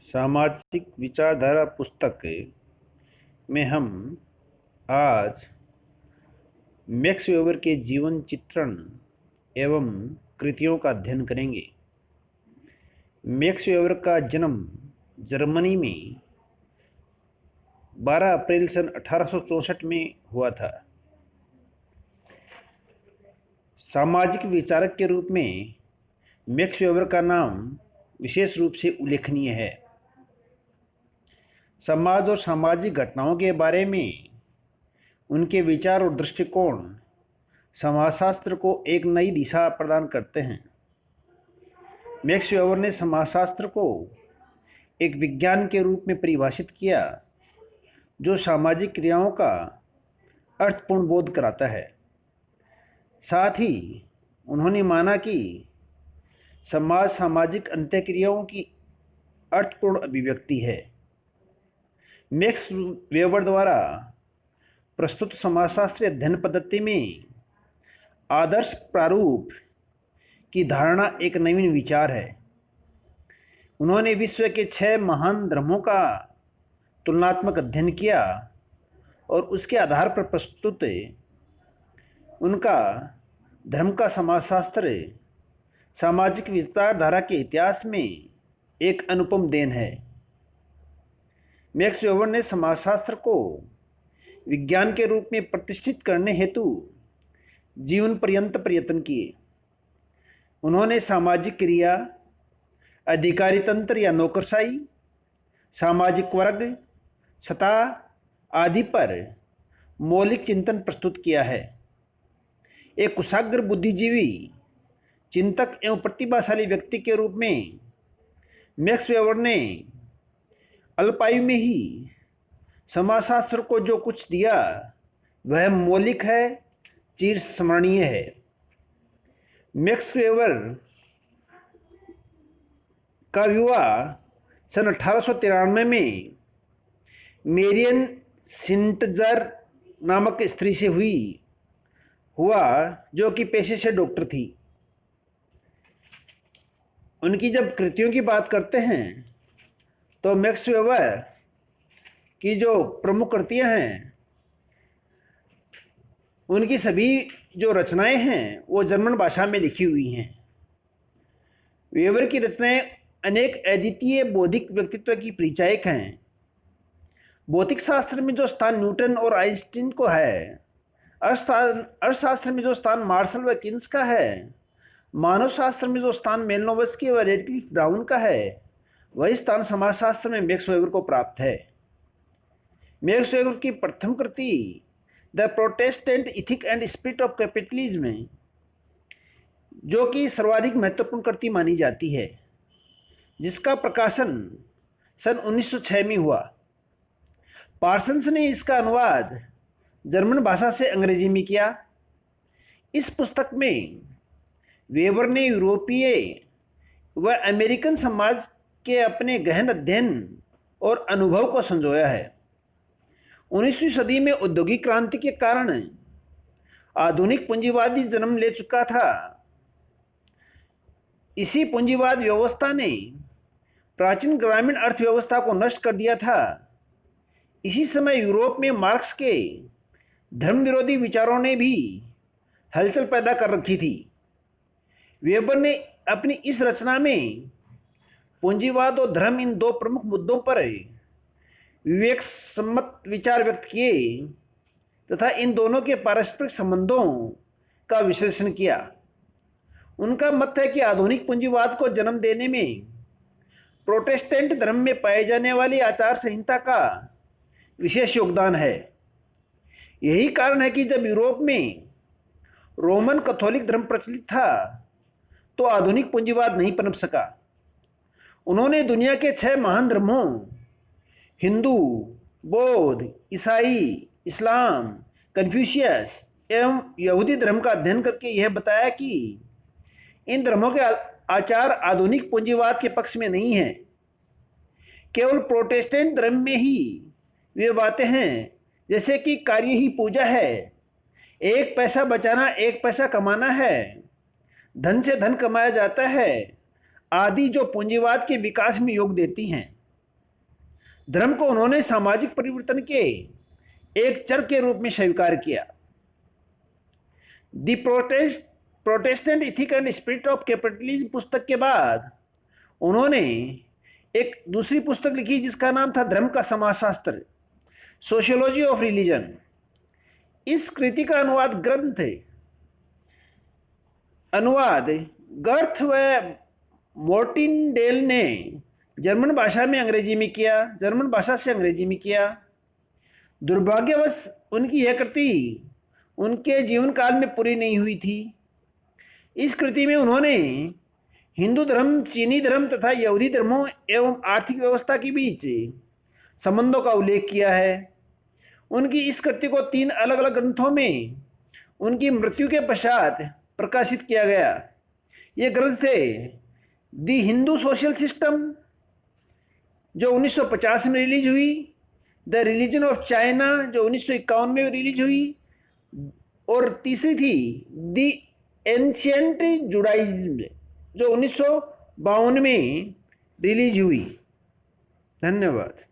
सामाजिक विचारधारा पुस्तक में हम आज मैक्स वेबर के जीवन चित्रण एवं कृतियों का अध्ययन करेंगे। मैक्स वेबर का जन्म जर्मनी में 12 अप्रैल सन 1864 में हुआ था। सामाजिक विचारक के रूप में मैक्स वेबर का नाम विशेष रूप से उल्लेखनीय है। समाज और सामाजिक घटनाओं के बारे में उनके विचार और दृष्टिकोण समाजशास्त्र को एक नई दिशा प्रदान करते हैं। मैक्स वेबर ने समाजशास्त्र को एक विज्ञान के रूप में परिभाषित किया जो सामाजिक क्रियाओं का अर्थपूर्ण बोध कराता है। साथ ही उन्होंने माना कि समाज सामाजिक अंतःक्रियाओं की अर्थपूर्ण अभिव्यक्ति है। मैक्स वेबर द्वारा प्रस्तुत समाजशास्त्रीय अध्ययन पद्धति में आदर्श प्रारूप की धारणा एक नवीन विचार है। उन्होंने विश्व के 6 महान धर्मों का तुलनात्मक अध्ययन किया और उसके आधार पर प्रस्तुत उनका धर्म का समाजशास्त्र सामाजिक विचारधारा के इतिहास में एक अनुपम देन है। मैक्स वेबर ने समाजशास्त्र को विज्ञान के रूप में प्रतिष्ठित करने हेतु जीवन पर्यंत प्रयत्न किए। उन्होंने सामाजिक क्रिया, अधिकारी तंत्र या नौकरशाही, सामाजिक वर्ग, सत्ता आदि पर मौलिक चिंतन प्रस्तुत किया है। एक कुशाग्र बुद्धिजीवी, चिंतक एवं प्रतिभाशाली व्यक्ति के रूप में मैक्स वेबर ने अल्पायु में ही समाजशास्त्र को जो कुछ दिया वह मौलिक है, चिरस्मरणीय है। मैक्स वेबर का विवाह सन 1893 में मेरियन सिंटजर नामक स्त्री से हुआ जो कि पेशे से डॉक्टर थी। उनकी जब कृतियों की बात करते हैं तो मैक्स वेबर की जो प्रमुख कृतियां हैं उनकी सभी जो रचनाएं हैं वो जर्मन भाषा में लिखी हुई हैं। वेबर की रचनाएं अनेक अद्वितीय बौद्धिक व्यक्तित्व की परिचायक हैं। भौतिक शास्त्र में जो स्थान न्यूटन और आइंस्टीन को है, अर्थशास्त्र में जो स्थान मार्शल व किन्स का है, मानव शास्त्र में जो स्थान मेलनोवस्की व रेडक्लिफ ब्राउन का है, वही स्थान समाजशास्त्र में मैक्स वेबर को प्राप्त है। मैक्स वेबर की प्रथम कृति the Protestant ethic and spirit of capitalism जो कि सर्वाधिक महत्वपूर्ण कृति मानी जाती है, जिसका प्रकाशन सन 1906 में हुआ। पार्सन्स ने इसका अनुवाद जर्मन भाषा से अंग्रेजी में किया। इस पुस्तक में वेबर ने यूरोपीय व अमेरिकन समाज के अपने गहन अध्ययन और अनुभव को संजोया है। 19वीं सदी में औद्योगिक क्रांति के कारण आधुनिक पूंजीवादी जन्म ले चुका था। इसी पूंजीवाद व्यवस्था ने प्राचीन ग्रामीण अर्थव्यवस्था को नष्ट कर दिया था। इसी समय यूरोप में मार्क्स के धर्म विरोधी विचारों ने भी हलचल पैदा कर रखी थी। वेबर ने अपनी इस रचना में पूंजीवाद और धर्म इन दो प्रमुख मुद्दों पर विवेक सम्मत विचार व्यक्त किए तथा इन दोनों के पारस्परिक संबंधों का विश्लेषण किया। उनका मत है कि आधुनिक पूंजीवाद को जन्म देने में प्रोटेस्टेंट धर्म में पाए जाने वाली आचार संहिता का विशेष योगदान है। यही कारण है कि जब यूरोप में रोमन कैथोलिक धर्म प्रचलित था तो आधुनिक पूंजीवाद नहीं पनप सका। उन्होंने दुनिया के 6 महान धर्मों हिंदू, बौद्ध, ईसाई, इस्लाम, कन्फ्यूशियस एवं यहूदी धर्म का अध्ययन करके यह बताया कि इन धर्मों के आचार आधुनिक पूंजीवाद के पक्ष में नहीं हैं। केवल प्रोटेस्टेंट धर्म में ही वे बातें हैं जैसे कि कार्य ही पूजा है, एक पैसा बचाना एक पैसा कमाना है, धन से धन कमाया जाता है आदि जो पूंजीवाद के विकास में योग देती हैं। धर्म को उन्होंने सामाजिक परिवर्तन के एक चर के रूप में स्वीकार किया। The Protestant ethic and spirit of capitalism पुस्तक के बाद उन्होंने एक दूसरी पुस्तक लिखी जिसका नाम था धर्म का समाजशास्त्र, सोशियोलॉजी ऑफ रिलीजन। इस कृति का अनुवाद गर्थ व मोर्टिनडेल ने जर्मन भाषा से अंग्रेजी में किया। दुर्भाग्यवश उनकी यह कृति उनके जीवन काल में पूरी नहीं हुई थी। इस कृति में उन्होंने हिंदू धर्म, चीनी धर्म तथा यहूदी धर्मों एवं आर्थिक व्यवस्था के बीच संबंधों का उल्लेख किया है। उनकी इस कृति को 3 अलग अलग ग्रंथों में उनकी मृत्यु के पश्चात प्रकाशित किया गया। ये ग्रंथ थे द हिंदू सोशल सिस्टम जो 1950 में रिलीज हुई, द रिलीजन ऑफ चाइना जो 1951 में रिलीज हुई, और तीसरी थी द एंशिएंट जुडाइज्म जो 1952 में रिलीज हुई। धन्यवाद।